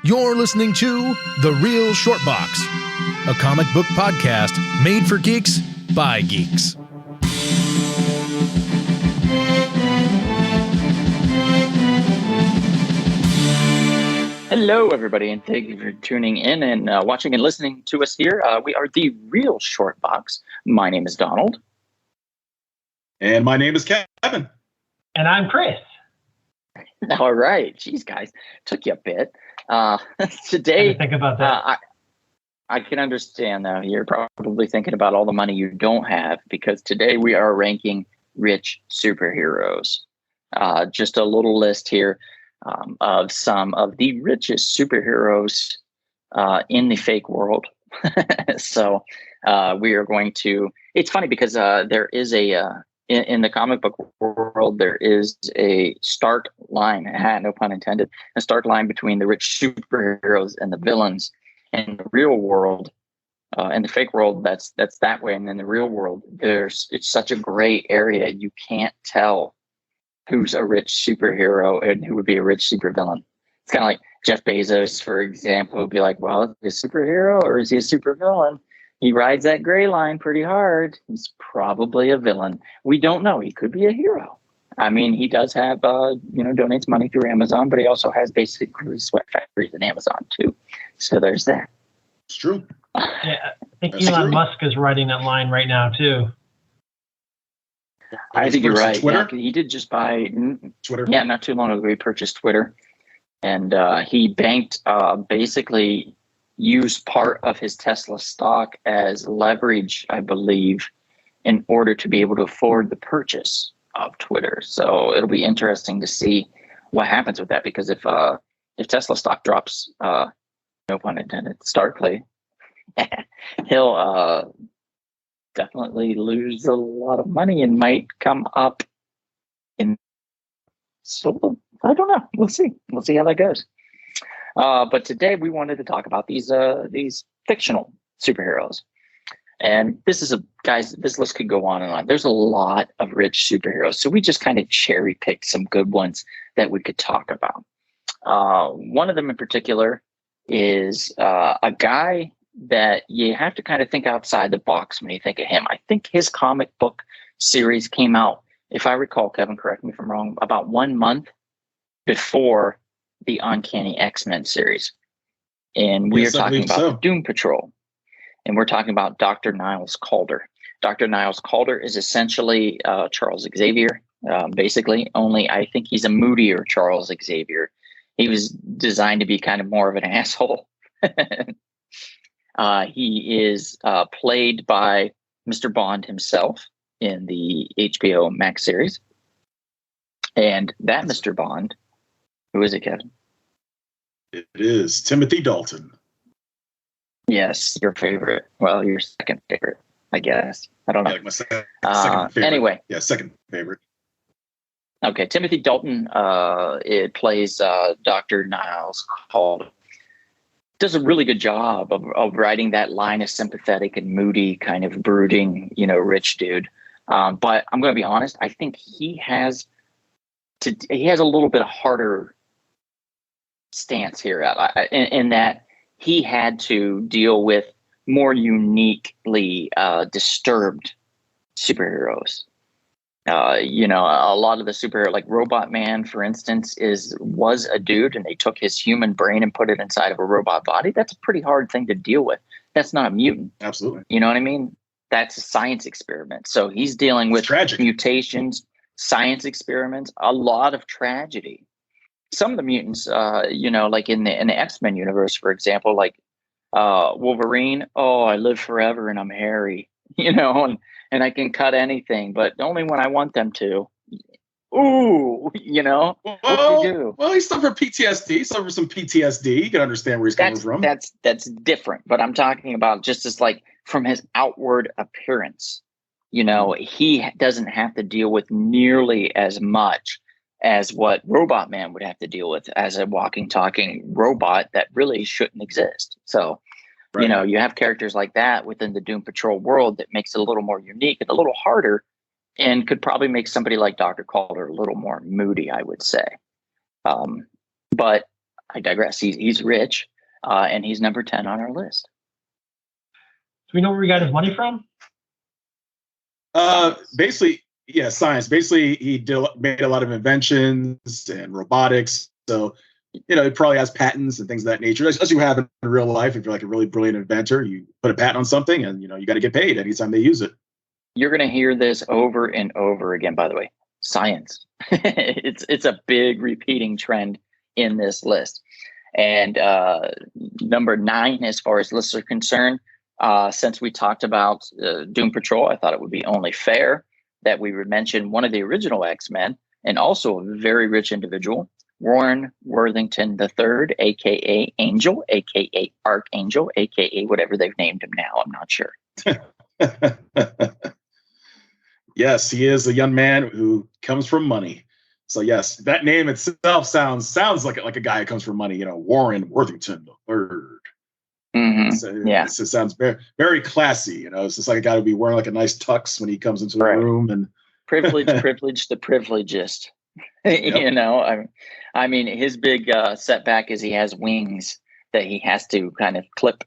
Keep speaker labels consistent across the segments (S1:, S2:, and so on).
S1: You're listening to The Real Short Box, a comic book podcast made for geeks by geeks.
S2: Hello, everybody, and thank you for tuning in and watching and listening to us here. We are The Real Short Box. My name is Donald.
S3: And my name is Kevin.
S4: And I'm Chris.
S2: All right. Geez, guys, took you a bit. Today,
S4: think about that.
S2: I can understand, though. You're probably thinking about all the money you don't have, because today we are ranking rich superheroes. Just a little list here of some of the richest superheroes in the fake world. So we are going to... It's funny because there is in the comic book world, there is a stark line, no pun intended, a stark line between the rich superheroes and the villains. In the real world, in the fake world, that's that way. And in the real world, it's such a gray area. You can't tell who's a rich superhero and who would be a rich supervillain. It's kind of like Jeff Bezos, for example, would be like, well, is he a superhero or is he a supervillain? He rides that gray line pretty hard. He's probably a villain. We don't know. He could be a hero. I mean, he does have, donates money through Amazon, but he also has basically sweat factories in Amazon too. So there's that.
S3: It's true.
S4: Yeah, I think Elon Musk is riding that line right now too.
S2: I think you're right.
S3: Twitter?
S2: Yeah, he did just buy
S3: Twitter.
S2: Yeah, not too long ago, he purchased Twitter. And he banked, basically used part of his Tesla stock as leverage, I believe, in order to be able to afford the purchase of Twitter. So it'll be interesting to see what happens with that, because if Tesla stock drops, no pun intended, starkly, he'll definitely lose a lot of money and might come up in. So I don't know. We'll see. We'll see how that goes. But today we wanted to talk about these fictional superheroes. And this list could go on and on. There's a lot of rich superheroes. So we just kind of cherry picked some good ones that we could talk about. One of them in particular is a guy that you have to kind of think outside the box when you think of him. I think his comic book series came out, if I recall, Kevin, correct me if I'm wrong, about 1 month before the Uncanny X-Men series. And we are talking about Doom Patrol. And we're talking about Dr. Niles Calder. Dr. Niles Calder is essentially Charles Xavier, basically, only I think he's a moodier Charles Xavier. He was designed to be kind of more of an asshole. He is played by Mr. Bond himself in the HBO Max series. And that Mr. Bond, who is it, Kevin?
S3: It is Timothy Dalton.
S2: Yes, your favorite. Well, your second favorite, I guess. I don't know.
S3: Yeah, like my second favorite.
S2: Anyway.
S3: Yeah, second favorite.
S2: Okay, Timothy Dalton it plays Dr. Niles Calder. Does a really good job of writing that line of sympathetic and moody, kind of brooding, rich dude. But I'm going to be honest. I think he has a little bit harder stance here in that he had to deal with more uniquely disturbed superheroes. A lot of the superhero, like Robot Man, for instance, was a dude, and they took his human brain and put it inside of a robot body. That's a pretty hard thing to deal with. That's not a mutant.
S3: Absolutely.
S2: You know what I mean? That's a science experiment. So he's dealing with mutations, science experiments, a lot of tragedy. Some of the mutants, like in the X-Men universe, for example, like Wolverine. Oh, I live forever and I'm hairy, and I can cut anything, but only when I want them to. Ooh, what do you do?
S3: Well, he's suffered PTSD. He suffered some PTSD. You can understand where he's coming from.
S2: That's different. But I'm talking about just as like from his outward appearance. He doesn't have to deal with nearly as much as what Robot Man would have to deal with as a walking, talking robot that really shouldn't exist. So, right. You have characters like that within the Doom Patrol world that makes it a little more unique and a little harder, and could probably make somebody like Dr. Calder a little more moody, I would say. But I digress. He's rich, and he's number 10 on our list.
S4: Do we know where he got his money from?
S3: Basically, yeah, science. Basically, made a lot of inventions and robotics. So, he probably has patents and things of that nature, as you have in real life. If you're like a really brilliant inventor, you put a patent on something, and you got to get paid anytime they use it.
S2: You're going to hear this over and over again. By the way, science. it's a big repeating trend in this list. And number 9, as far as lists are concerned, since we talked about Doom Patrol, I thought it would be only fair that we would mention one of the original X-Men and also a very rich individual, Warren Worthington III, a.k.a. Angel, a.k.a. Archangel, a.k.a. whatever they've named him now. I'm not sure.
S3: Yes, he is a young man who comes from money. So yes, that name itself sounds like a guy who comes from money. Warren Worthington III.
S2: Mm-hmm.
S3: So,
S2: yeah,
S3: it sounds very, very classy. It's just like a guy would be wearing like a nice tux when he comes into the room. And
S2: privilege the privilegist.
S3: Yep.
S2: I mean, his big setback is he has wings that he has to kind of clip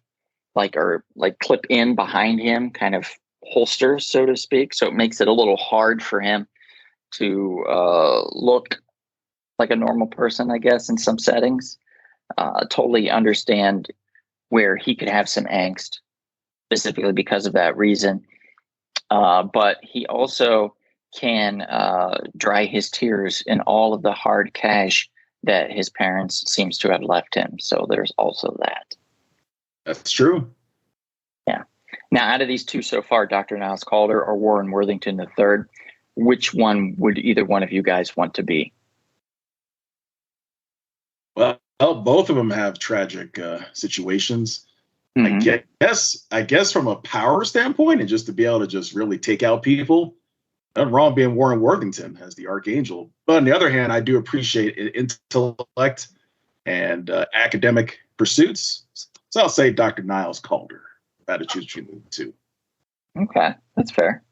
S2: in behind him, kind of holster, so to speak. So it makes it a little hard for him to look like a normal person, I guess, in some settings. Totally understand where he could have some angst, specifically because of that reason. But he also can dry his tears in all of the hard cash that his parents seems to have left him. So there's also that.
S3: That's true.
S2: Yeah. Now, out of these two so far, Dr. Niles Calder or Warren Worthington III, which one would either one of you guys want to be?
S3: Well, both of them have tragic situations. Mm-hmm. I guess from a power standpoint, and just to be able to just really take out people, nothing wrong being Warren Worthington as the Archangel. But on the other hand, I do appreciate intellect and academic pursuits. So I'll say Dr. Niles Calder. If I had to choose between the two.
S2: Okay, that's fair.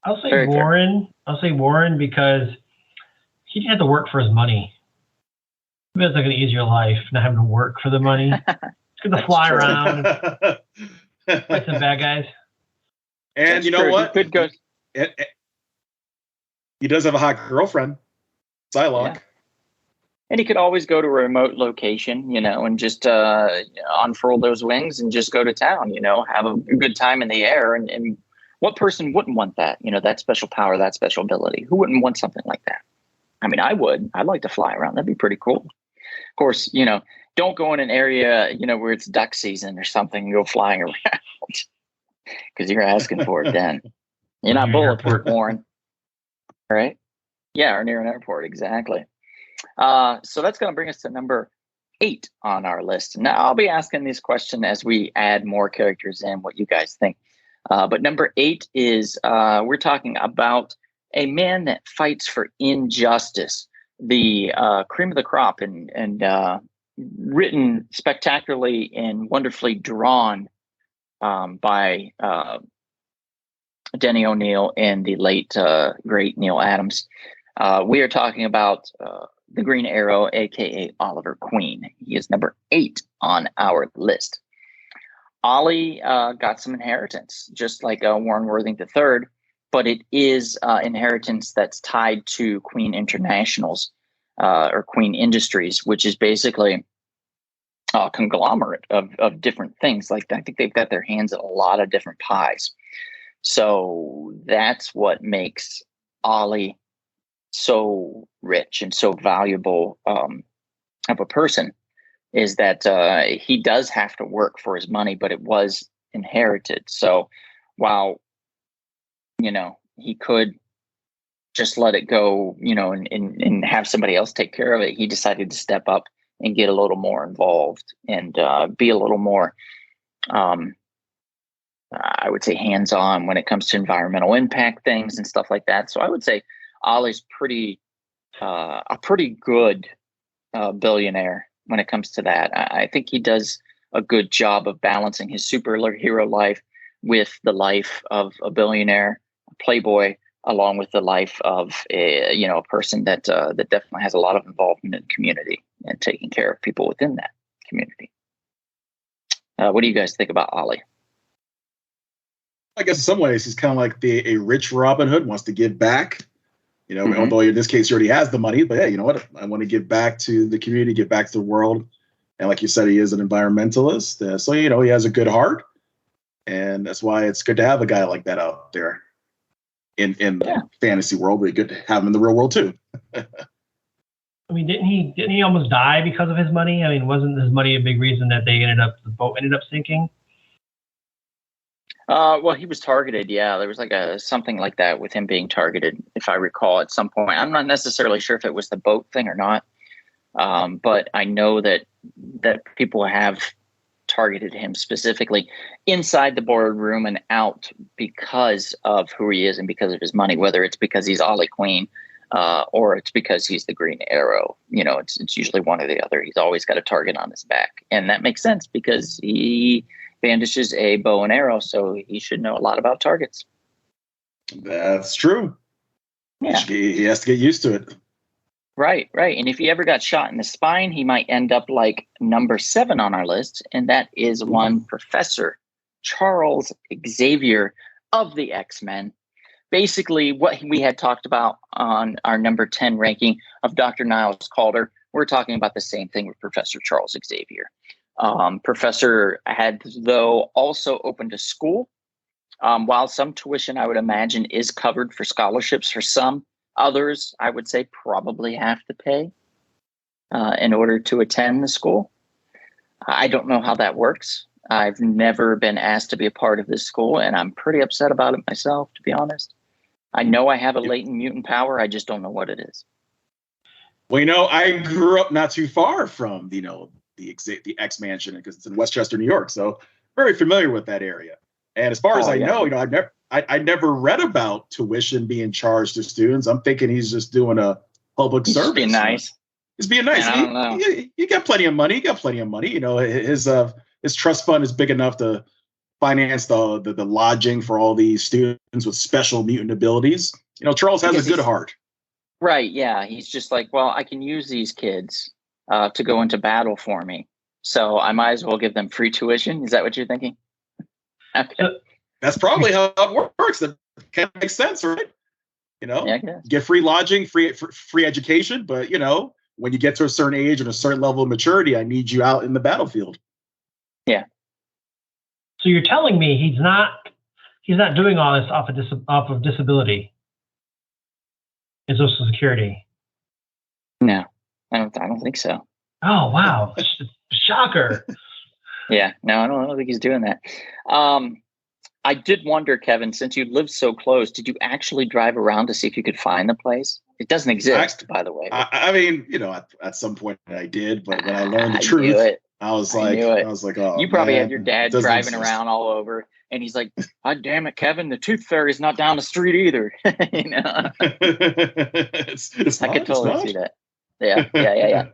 S4: I'll say Warren. I'll say Warren because he didn't have to work for his money. Maybe it's like an easier life, not having to work for the money. It's good to fly around and fight some bad guys.
S3: And
S2: that's
S3: you know
S2: true.
S3: what?
S2: He could go.
S3: He does have a hot girlfriend, Psylocke.
S2: Yeah. And he could always go to a remote location, and just unfurl those wings and just go to town, have a good time in the air. And what person wouldn't want that? That special power, that special ability. Who wouldn't want something like that? I mean, I would. I'd like to fly around. That'd be pretty cool. Of course, don't go in an area, where it's duck season or something and go flying around because you're asking for it then. You're not bulletproof, Warren. Right? Yeah, or near an airport. Exactly. So that's going to bring us to number 8 on our list. Now, I'll be asking this question as we add more characters in, what you guys think. But number 8 is we're talking about a man that fights for injustice, the cream of the crop, and written spectacularly and wonderfully drawn by Denny O'Neil and the late great Neil Adams. We are talking about the Green Arrow, a.k.a. Oliver Queen. He is number 8 on our list. Ollie got some inheritance, just like Warren Worthington III, but it is inheritance that's tied to Queen Internationals or Queen Industries, which is basically a conglomerate of different things. Like, I think they've got their hands in a lot of different pies. So that's what makes Ollie so rich and so valuable of a person, is that he does have to work for his money, but it was inherited. So while, he could just let it go, and have somebody else take care of it, he decided to step up and get a little more involved and be a little more, I would say, hands-on when it comes to environmental impact things and stuff like that. So I would say Ollie's a pretty good billionaire when it comes to that. I think he does a good job of balancing his superhero life with the life of a billionaire, a playboy, along with the life of a person that definitely has a lot of involvement in the community. and taking care of people within that community. What do you guys think about Ollie?
S3: I guess in some ways he's kind of like a rich Robin Hood, wants to give back. Although in this case he already has the money, but yeah, you know what? I want to give back to the community, give back to the world. And like you said, he is an environmentalist. So, he has a good heart. And that's why it's good to have a guy like that out there in the fantasy world, but good to have him in the real world too.
S4: I mean, didn't he almost die because of his money? I mean, wasn't his money a big reason that the boat ended up sinking?
S2: Well, he was targeted. Yeah, there was like something like that with him being targeted, if I recall, at some point. I'm not necessarily sure if it was the boat thing or not, but I know that people have targeted him specifically inside the boardroom and out because of who he is and because of his money. Whether it's because he's Ollie Queen or it's because he's the Green Arrow, it's usually one or the other. He's always got a target on his back, and that makes sense because he brandishes a bow and arrow, so he should know a lot about targets.
S3: That's true.
S2: Yeah.
S3: He has to get used to it.
S2: Right. And if he ever got shot in the spine, he might end up like number 7 on our list, and that is one Professor Charles Xavier of the X-Men. Basically, what we had talked about on our number 10 ranking of Dr. Niles Calder, we're talking about the same thing with Professor Charles Xavier. Professor had, though, also opened a school. While some tuition, I would imagine, is covered for scholarships for some, others, I would say, probably have to pay in order to attend the school. I don't know how that works. I've never been asked to be a part of this school, and I'm pretty upset about it myself, to be honest. I know I have a latent mutant power. I just don't know what it is.
S3: Well, I grew up not too far from, the X Mansion, because it's in Westchester, New York. So very familiar with that area. And as far as I know, I never read about tuition being charged to students. I'm thinking he's just doing a public service.
S2: Just being nice.
S3: He's being nice. You got plenty of money. His trust fund is big enough to finance the lodging for all these students with special mutant abilities. Charles has a good heart.
S2: Right. Yeah. He's just like, well, I can use these kids to go into battle for me, so I might as well give them free tuition. Is that what you're thinking? Okay.
S3: That's probably how it works. That kind of makes sense, right? Get free lodging, free education, but when you get to a certain age and a certain level of maturity, I need you out in the battlefield.
S2: Yeah.
S4: So you're telling me he's not doing all this off of disability and Social Security?
S2: No, I don't think so.
S4: Oh wow, shocker!
S2: Yeah, no, I don't think he's doing that. I did wonder, Kevin, since you lived so close, did you actually drive around to see if you could find the place? It doesn't exist, by the way.
S3: I mean, at some point I did, but when I learned the truth, I was like, oh,
S2: you probably
S3: man,
S2: had your dad driving around all over, and he's like, God damn it, Kevin, the Tooth Fairy's not down the street either. I could totally see that. Yeah.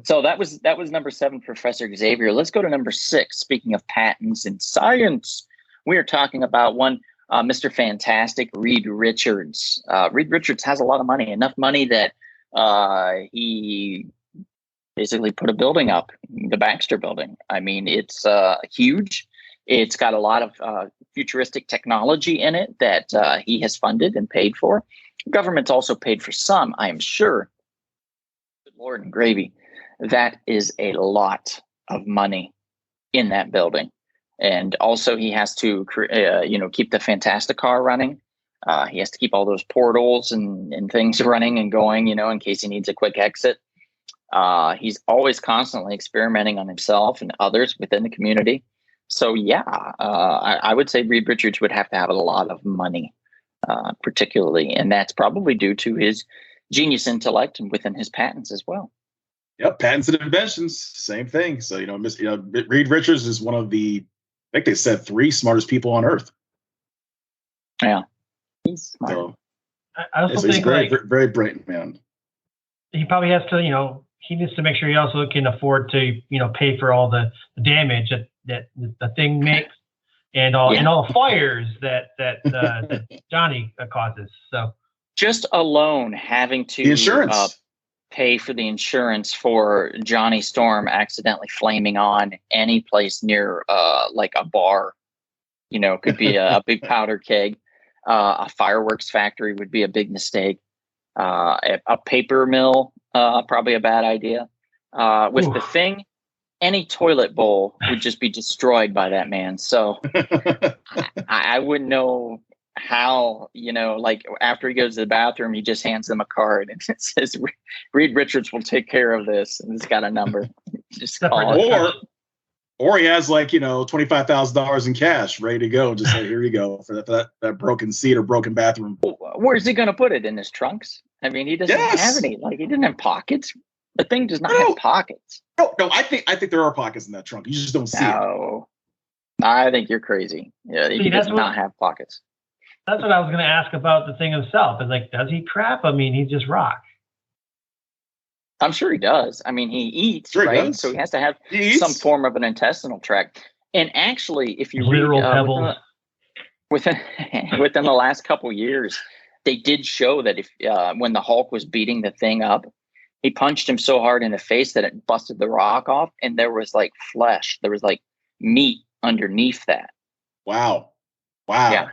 S2: So that was number 7, Professor Xavier. Let's go to number 6. Speaking of patents and science, we are talking about one Mr. Fantastic, Reed Richards. Reed Richards has a lot of money, enough money that he basically put a building up, the Baxter Building. I mean, it's huge. It's got a lot of futuristic technology in it that he has funded and paid for. The government's also paid for some, I am sure. Good Lord and gravy. That is a lot of money in that building. And also he has to, keep the Fantastic Car running. He has to keep all those portals and things running and going, in case he needs a quick exit. He's always constantly experimenting on himself and others within the community. So, I would say Reed Richards would have to have a lot of money, particularly. And that's probably due to his genius intellect and within his patents as well.
S3: Yep, patents and inventions, same thing. So, Reed Richards is one of the, I think they said 3 smartest people on Earth.
S2: Yeah, he's smart.
S3: So,
S4: I also
S3: he's
S4: think
S3: very, very brilliant man.
S4: He probably has to, he needs to make sure he also can afford to, pay for all the damage that the thing makes and all the fires that Johnny causes. So
S2: just alone having to
S3: the insurance.
S2: pay for the insurance for Johnny Storm accidentally flaming on any place near like a bar. You know, it could be a big powder keg. A fireworks factory would be a big mistake. A paper mill, probably a bad idea. With the Thing, any toilet bowl would just be destroyed by that man. So I wouldn't know how, you know, like after he goes to the bathroom, he just hands them a card and it says, Reed Richards will take care of this. And it's got a number. Just call it.
S3: Or he has like, you know, $25,000 in cash ready to go. Just like, here you go for that broken seat or broken bathroom.
S2: Where's he going to put it? In his trunks? I mean, he doesn't have any, like he didn't have pockets. The Thing does not have pockets.
S3: No, I think there are pockets in that trunk. You just don't see it.
S2: I think you're crazy. Yeah, he does not have pockets.
S4: That's what I was going to ask about the Thing himself. Is like, does he crap? I mean, he's just rock.
S2: I'm sure he does. I mean, he eats, right? So he has to have some form of an intestinal tract. And actually, if you read within the last couple years, they did show that if when the Hulk was beating the Thing up, he punched him so hard in the face that it busted the rock off, and there was like flesh. There was like meat underneath that.
S3: Wow.
S2: Yeah.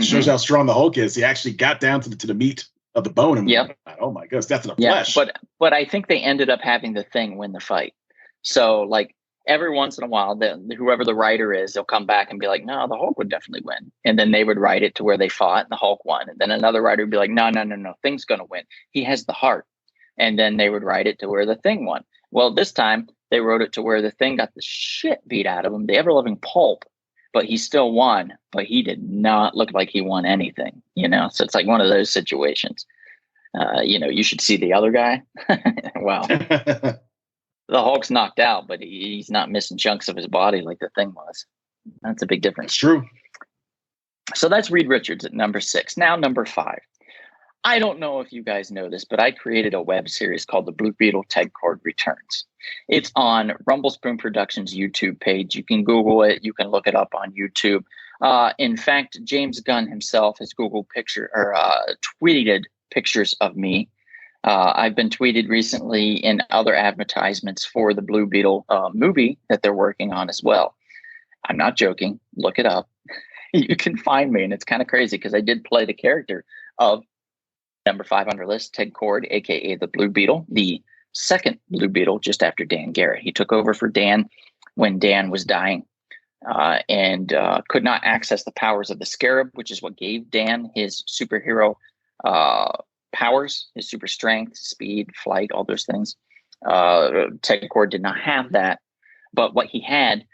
S3: Shows how strong the Hulk is. He actually got down to the meat of the bone. And oh my goodness, that's the flesh.
S2: But I think they ended up having the Thing win the fight. So like every once in a while, whoever the writer is, they'll come back and be like, no, the Hulk would definitely win. And then they would write it to where they fought and the Hulk won. And then another writer would be like, no, Thing's going to win. He has the heart. And then they would write it to where the Thing won. Well, this time they wrote it to where the Thing got the shit beat out of him, the ever-loving pulp. But he still won, but he did not look like he won anything, you know? So it's like one of those situations. You know, you should see the other guy. Wow. The Hulk's knocked out, but he's not missing chunks of his body like the Thing was. That's a big difference.
S3: It's true.
S2: So that's Reed Richards at number 6. Now number 5. I don't know if you guys know this, but I created a web series called The Blue Beetle Ted Cord Returns. It's on Rumble Spoon Productions YouTube page. You can Google it. You can look it up on YouTube. In fact, James Gunn himself has tweeted pictures of me. I've been tweeted recently in other advertisements for the Blue Beetle movie that they're working on as well. I'm not joking. Look it up. You can find me, and it's kind of crazy because I did play the character of number 5 on our list, Ted Cord, a.k.a. the Blue Beetle, the second Blue Beetle just after Dan Garrett. He took over for Dan when Dan was dying and could not access the powers of the Scarab, which is what gave Dan his superhero powers, his super strength, speed, flight, all those things. Ted Cord did not have that, but what he had,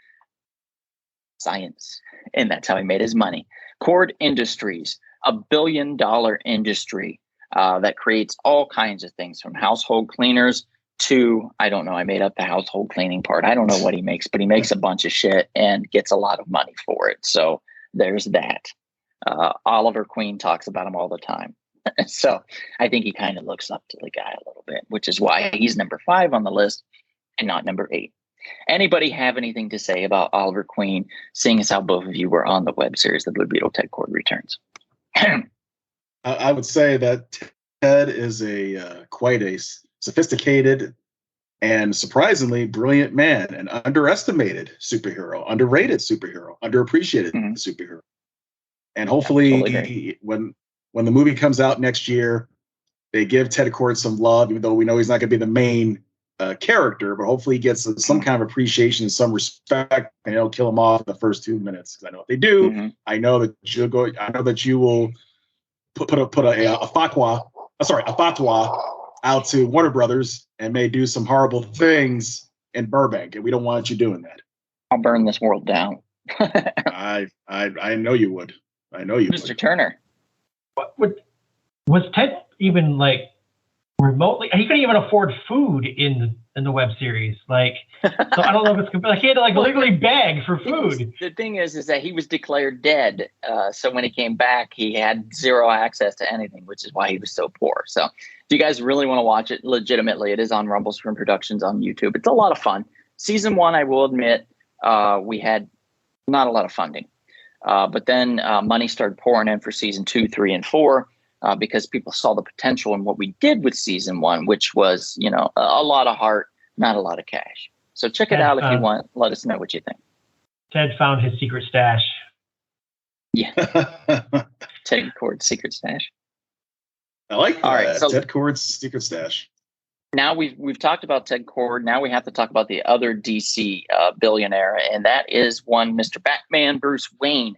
S2: science, and that's how he made his money. Cord Industries, $1 billion industry that creates all kinds of things from household cleaners to, I don't know, I made up the household cleaning part. I don't know what he makes, but he makes a bunch of shit and gets a lot of money for it. So there's that. Oliver Queen talks about him all the time. So I think he kind of looks up to the guy a little bit, which is why he's number 5 on the list and not number 8. Anybody have anything to say about Oliver Queen, seeing as how both of you were on the web series, The Blue Beetle Ted Cord Returns?
S3: I would say that Ted is quite a sophisticated and surprisingly brilliant man, an underestimated superhero, underrated superhero, underappreciated superhero. And hopefully when the movie comes out next year, they give Ted Cord some love, even though we know he's not going to be the main character, but hopefully he gets some kind of appreciation and some respect, and he'll kill him off in the first 2 minutes. Because I know if they do, I know that you will put a fatwa out to Warner Brothers and may do some horrible things in Burbank, and we don't want you doing that.
S2: I'll burn this world down.
S3: I know you would. I know you
S2: Mr.
S3: would.
S2: Turner.
S4: Was Ted even like remotely? He couldn't even afford food in the web series. Like, so I don't know if it's like he had to like legally beg for food.
S2: The thing is that he was declared dead. So when he came back, he had zero access to anything, which is why he was so poor. So if you guys really want to watch it legitimately, it is on Rumble Spoon Productions on YouTube. It's a lot of fun. Season 1, I will admit, we had not a lot of funding. But then money started pouring in for season 2, 3, and 4. because people saw the potential in what we did with season 1, which was, a lot of heart, not a lot of cash. So check it out if you want. Let us know what you think.
S4: Ted found his secret stash.
S2: Yeah. Ted Kord's secret stash.
S3: I like that.
S2: All right, so
S3: Ted Kord's secret stash.
S2: Now we've talked about Ted Kord. Now we have to talk about the other DC billionaire, and that is one Mr. Batman, Bruce Wayne.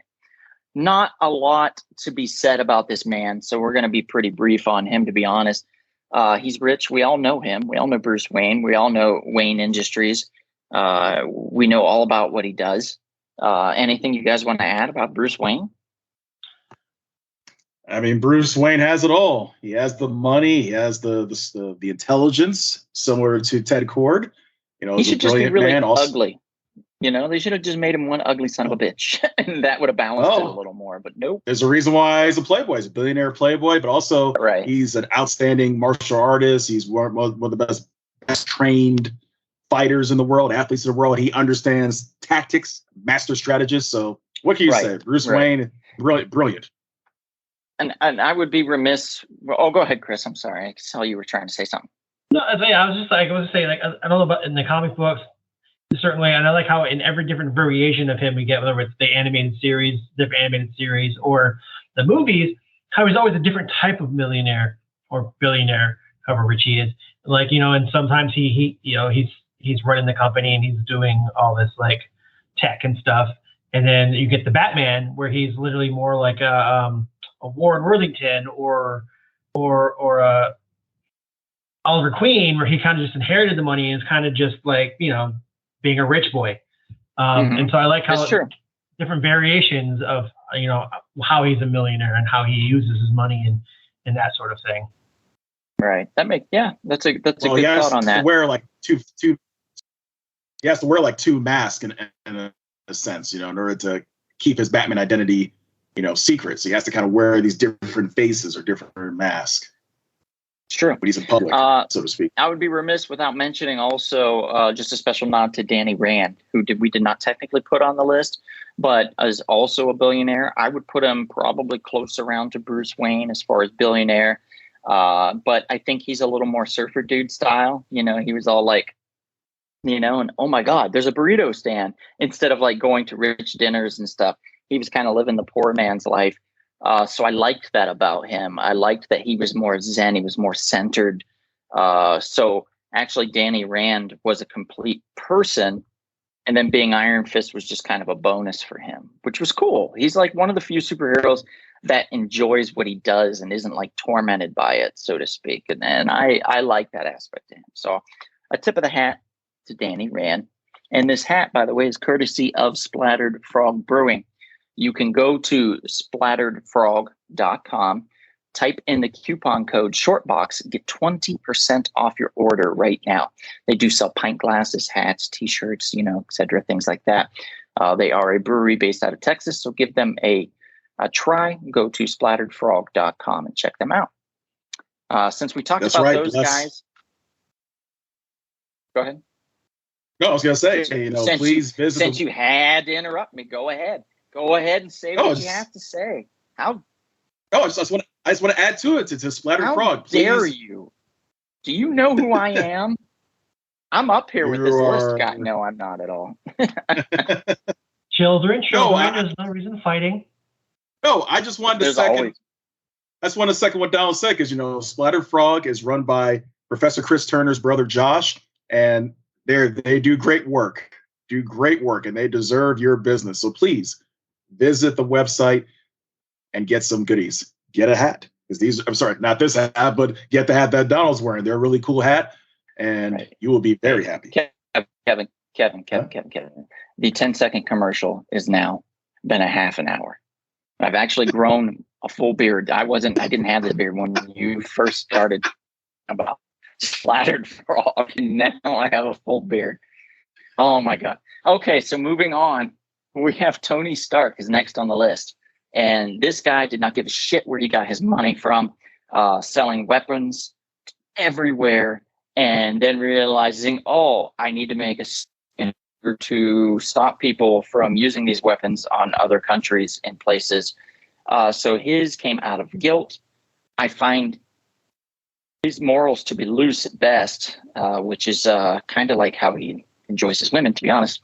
S2: Not a lot to be said about this man, so we're going to be pretty brief on him, to be honest. He's rich. We all know him. We all know Bruce Wayne. We all know Wayne Industries. We know all about what he does. Anything you guys want to add about Bruce Wayne?
S3: I mean, Bruce Wayne has it all. He has the money. He has the intelligence, similar to Ted Kord.
S2: He should just be really ugly. They should have just made him one ugly son of a bitch, and that would have balanced it a little more. But nope.
S3: There's a reason why he's a playboy. He's a billionaire playboy, but also he's an outstanding martial artist. He's one of the best trained fighters in the world, athletes in the world. He understands tactics, master strategist. So what can you say? Bruce Wayne, brilliant.
S2: And I would be remiss. Oh, go ahead, Chris. I'm sorry. I saw you were trying to say something.
S4: No, I was saying, I don't know about in the comic books, certainly, and I like how in every different variation of him we get, whether it's the different animated series, or the movies, how he's always a different type of millionaire or billionaire, however rich he is. And sometimes he's running the company and he's doing all this like tech and stuff, and then you get the Batman where he's literally more like a Warren Worthington or a Oliver Queen, where he kind of just inherited the money and is kind of just like, being a rich boy. And so I like how different variations of, how he's a millionaire and how he uses his money and that sort of thing.
S2: Right. That's a good thought on that.
S3: He has to wear like two masks in a sense, in order to keep his Batman identity, secret. So he has to kind of wear these different faces or different masks.
S2: It's true.
S3: But he's in public, so to speak.
S2: I would be remiss without mentioning also just a special nod to Danny Rand, who we did not technically put on the list, but is also a billionaire. I would put him probably close around to Bruce Wayne as far as billionaire. But I think he's a little more surfer dude style. He was all like, and oh my God, there's a burrito stand, instead of like going to rich dinners and stuff. He was kind of living the poor man's life. So I liked that about him. I liked that he was more zen. He was more centered. So actually, Danny Rand was a complete person. And then being Iron Fist was just kind of a bonus for him, which was cool. He's like one of the few superheroes that enjoys what he does and isn't like tormented by it, so to speak. And I like that aspect of him. So a tip of the hat to Danny Rand. And this hat, by the way, is courtesy of Splattered Frog Brewing. You can go to splatteredfrog.com, type in the coupon code SHORTBOX, get 20% off your order right now. They do sell pint glasses, hats, T-shirts, etc., things like that. They are a brewery based out of Texas, so give them a try. Go to splatteredfrog.com and check them out. Since we talked about those guys, go ahead.
S3: No, I was going to say, please visit.
S2: Since you had to interrupt me, go ahead. Go ahead and say what you have to say. I just want to add to it to Splattered Frog. Please. Dare you? Do you know who I am? I'm up here with this list guy. No, I'm not at all.
S4: Children, there's no reason fighting.
S3: No, I just wanted to second. I just want to second what Donald said, because Splattered Frog is run by Professor Chris Turner's brother Josh, and they do great work. And they deserve your business. So please visit the website and get some goodies. Get a hat. I'm sorry, not this hat, but get the hat that Donald's wearing. They're a really cool hat, and you will be very happy.
S2: Kevin. The 10-second commercial is now been a half an hour. I've actually grown a full beard. I didn't have this beard when you first started about Splattered Frog. Now I have a full beard. Oh my God. Okay, so moving on. We have Tony Stark is next on the list. And this guy did not give a shit where he got his money from, selling weapons everywhere, and then realizing, I need to make in order to stop people from using these weapons on other countries and places. So his came out of guilt. I find his morals to be loose at best, which is kind of like how he enjoys his women, to be honest.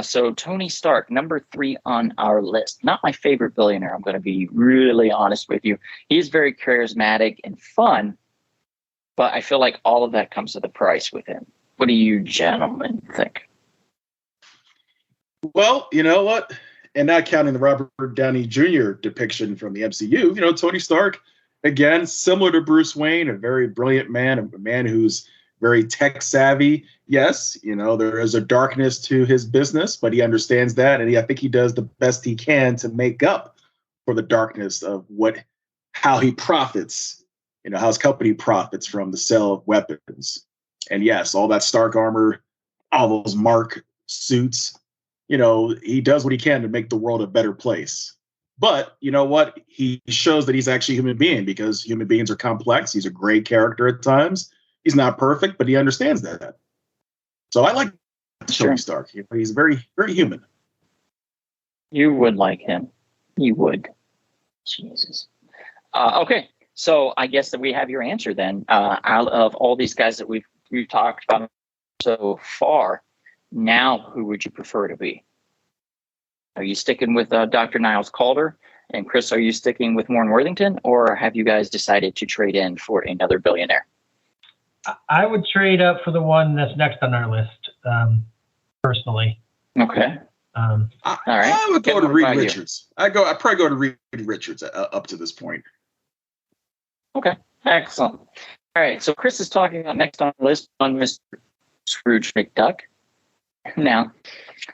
S2: So Tony Stark, number 3 on our list. Not my favorite billionaire, I'm going to be really honest with you. He's very charismatic and fun, but I feel like all of that comes with a price with him. What do you gentlemen think?
S3: Well, you know what? And not counting the Robert Downey Jr. depiction from the MCU, Tony Stark, again, similar to Bruce Wayne, a very brilliant man, a man who's very tech savvy. Yes, there is a darkness to his business, but he understands that. And I think he does the best he can to make up for the darkness of how he profits, how his company profits from the sale of weapons. And yes, all that Stark armor, all those Mark suits, he does what he can to make the world a better place. But you know what? He shows that he's actually a human being, because human beings are complex. He's a great character at times. He's not perfect, but he understands that. So I like Tony Stark. He's very, very human.
S2: You would like him. You would. Jesus. Okay. So I guess that we have your answer then. Out of all these guys that we've talked about so far, now who would you prefer to be? Are you sticking with Dr. Niles Calder? And Chris, are you sticking with Warren Worthington? Or have you guys decided to trade in for another billionaire?
S4: I would trade up for the one that's next on our list, personally.
S2: Okay.
S3: All right. I would go to Reed Richards. I'd probably go to Reed Richards up to this point.
S2: Okay. Excellent. All right. So Chris is talking about next on the list on Mr. Scrooge Mcduck. Now,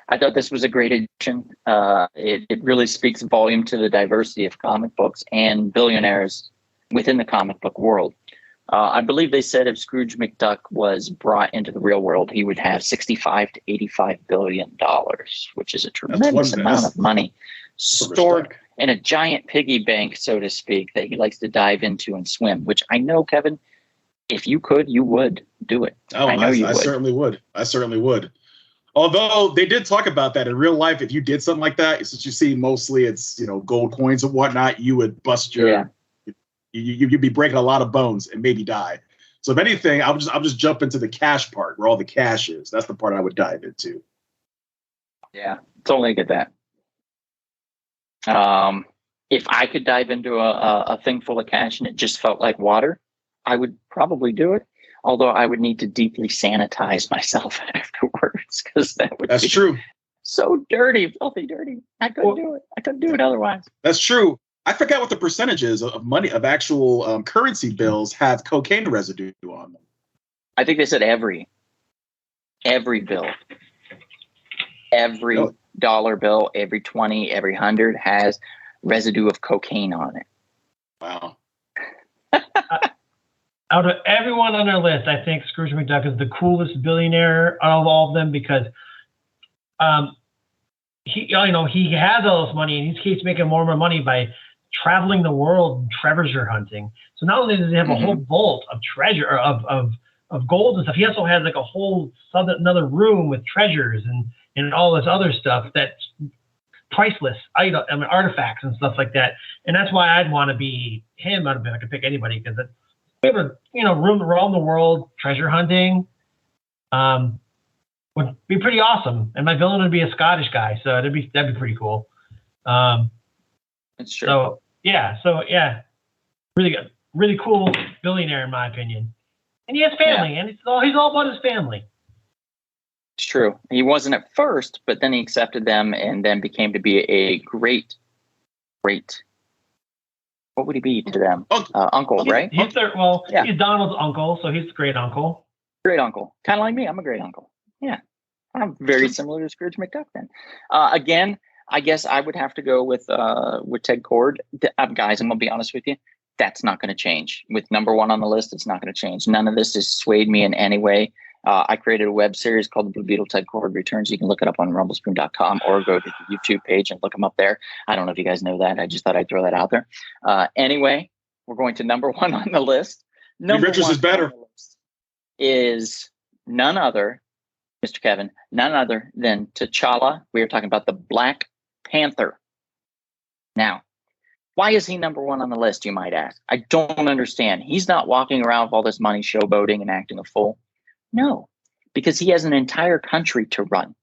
S2: I thought this was a great addition. It really speaks volume to the diversity of comic books and billionaires within the comic book world. I believe they said if Scrooge Mcduck was brought into the real world, he would have $65 to $85 billion, which is a tremendous amount of money stored in a giant piggy bank, so to speak, that he likes to dive into and swim, which I know, Kevin, if you could, you would do it.
S3: Oh, I know you would. I certainly would. Although they did talk about that in real life, if you did something like that, since you see mostly it's gold coins and whatnot, you would bust your, you'd be breaking a lot of bones and maybe die. So if anything, I'll just jump into the cash part where all the cash is. That's the part I would dive into.
S2: Yeah, totally get that. If I could dive into a thing full of cash and it just felt like water, I would probably do it. Although I would need to deeply sanitize myself afterwards, because that's true. So dirty, filthy dirty. I couldn't do it. I couldn't do it otherwise.
S3: That's true. I forgot what the percentages of money of actual currency bills have cocaine residue on them.
S2: I think they said every bill, every dollar bill, every 20, every 100 has residue of cocaine on it.
S3: Wow.
S4: Out of everyone on our list, I think Scrooge McDuck is the coolest billionaire out of all of them, because he has all this money and he keeps making more and more money by traveling the world and treasure hunting. So not only does he have a whole vault of treasure of gold and stuff, he also has like a whole another room with treasures and all this other stuff that's priceless, artifacts and stuff like that. And that's why I'd want to be him. I could pick anybody, because we have a room around the world treasure hunting would be pretty awesome, and my villain would be a Scottish guy, so that'd be pretty cool.
S2: That's true.
S4: So yeah, really good, really cool billionaire in my opinion, and he has family, and he's all about his family.
S2: It's true. He wasn't at first, but then he accepted them, and then became to be a great. What would he be to them? Uncle, right?
S4: He's Donald's uncle, so he's the great uncle.
S2: Great uncle. Kind of like me. I'm a great uncle. Yeah. I'm very similar to Scrooge McDuck then. Again, I guess I would have to go with Ted Kord. Guys, I'm going to be honest with you. That's not going to change. With number 1 on the list, it's not going to change. None of this has swayed me in any way. I created a web series called The Blue Beetle Ted Kord Returns. You can look it up on rumblespoon.com or go to the YouTube page and look him up there. I don't know if you guys know that. I just thought I'd throw that out there. Anyway, we're going to number 1 on the list. Number
S3: Richards is better.
S2: Is none other, Mr. Kevin, none other than T'Challa. We are talking about the Black Panther. Now, Why is he number one on the list, you might ask? I don't understand. He's not walking around with all this money showboating and acting a fool. No, because he has an entire country to run.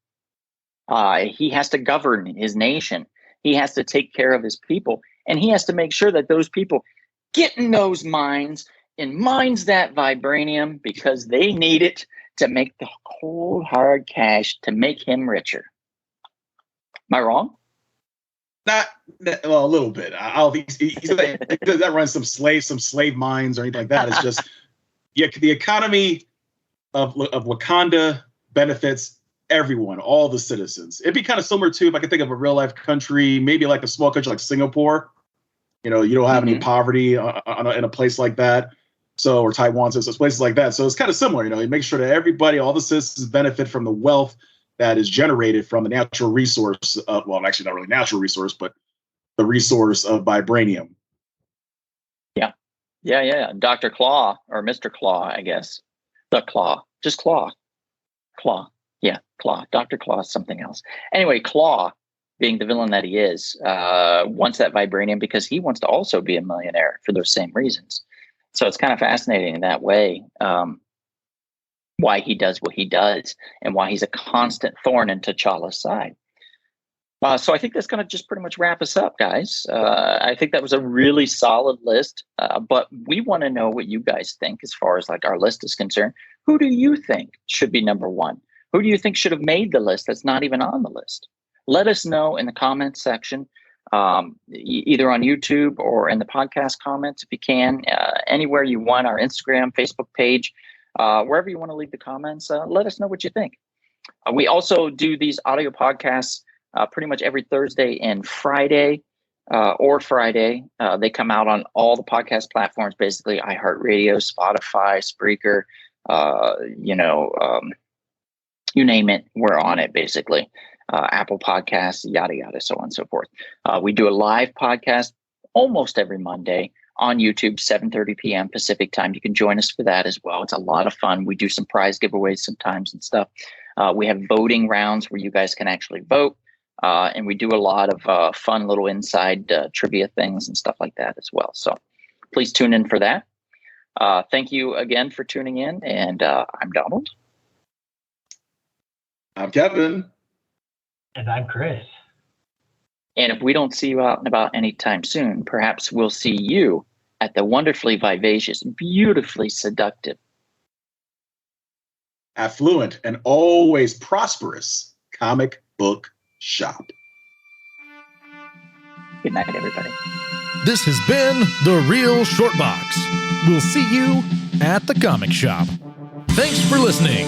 S2: He has to govern his nation. He has to take care of his people. And he has to make sure that those people get in those mines and mines that vibranium because they need it to make the cold, hard cash to make him richer. Am I wrong?
S3: Well, a little bit. I don't think he's that runs some slave mines or anything like that. It's just the economy of Wakanda benefits everyone, all the citizens. It'd be kind of similar to, if I could think of a real life country, maybe like a small country like Singapore. You don't have any poverty in a place like that. So, or Taiwan, so places like that. So it's kind of similar. You make sure that everybody, all the citizens, benefit from the wealth that is generated from the natural resource. Well, actually, not really natural resource, but the resource of vibranium.
S2: Yeah. Dr. Claw, or Mr. Claw, I guess. The Claw. Just Claw. Yeah, Claw. Dr. Claw is something else. Anyway, Claw, being the villain that he is, wants that vibranium because he wants to also be a millionaire for those same reasons. So it's kind of fascinating in that way, why he does what he does and why he's a constant thorn in T'Challa's side. So I think that's going to just pretty much wrap us up, guys. I think that was a really solid list, but we want to know what you guys think as far as like our list is concerned. Who do you think should be number one? Who do you think should have made the list that's not even on the list? Let us know in the comments section, either on YouTube or in the podcast comments if you can, anywhere you want, our Instagram, Facebook page, wherever you want to leave the comments. Let us know what you think. We also do these audio podcasts pretty much every Thursday and Friday, or Friday. They come out on all the podcast platforms, basically iHeartRadio, Spotify, Spreaker, you name it, we're on it basically. Apple Podcasts, yada, yada, so on and so forth. We do a live podcast almost every Monday on YouTube, 7:30 p.m. Pacific time. You can join us for that as well. It's a lot of fun. We do some prize giveaways sometimes and stuff. We have voting rounds where you guys can actually vote. And we do a lot of fun little inside trivia things and stuff like that as well. So please tune in for that. Thank you again for tuning in. And I'm Donald.
S3: I'm Kevin.
S4: And I'm Chris.
S2: And if we don't see you out and about anytime soon, perhaps we'll see you at the wonderfully vivacious, beautifully seductive,
S3: affluent, and always prosperous comic book shop.
S2: Good night, everybody.
S1: This has been The Real Short Box. We'll see you at the comic shop. Thanks for listening.